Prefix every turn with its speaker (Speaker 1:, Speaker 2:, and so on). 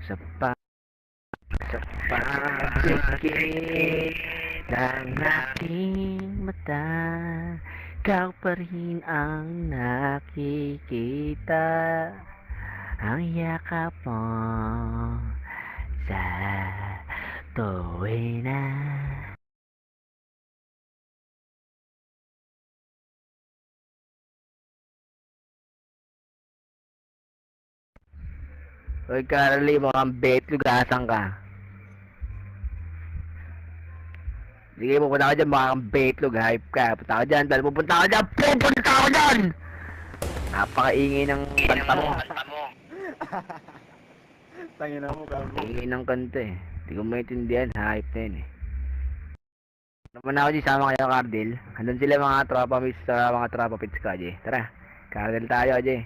Speaker 1: Sa pagpikit ng aking mata, ikaw pa rin ang nakikita. Ang yakap mo sa tuwina. Hoy Carly, mukhang betlugasan ka. Sige, pupunta ka dyan, mukhang betlog, hype ka. Pupunta ka dyan, dahil pupunta ka dyan, pupunta ka dyan! Napakaingay ng kanta mo.
Speaker 2: Tangina mo, gago.
Speaker 1: Ingay ng kanta eh. Hindi ko maintindihan, hype na yun eh. Naman ako dyan, sama kayo, Cardel. Andun sila mga tropa mates sa mga tropa pits ka, Jay. Tara, Cardel tayo, Jay.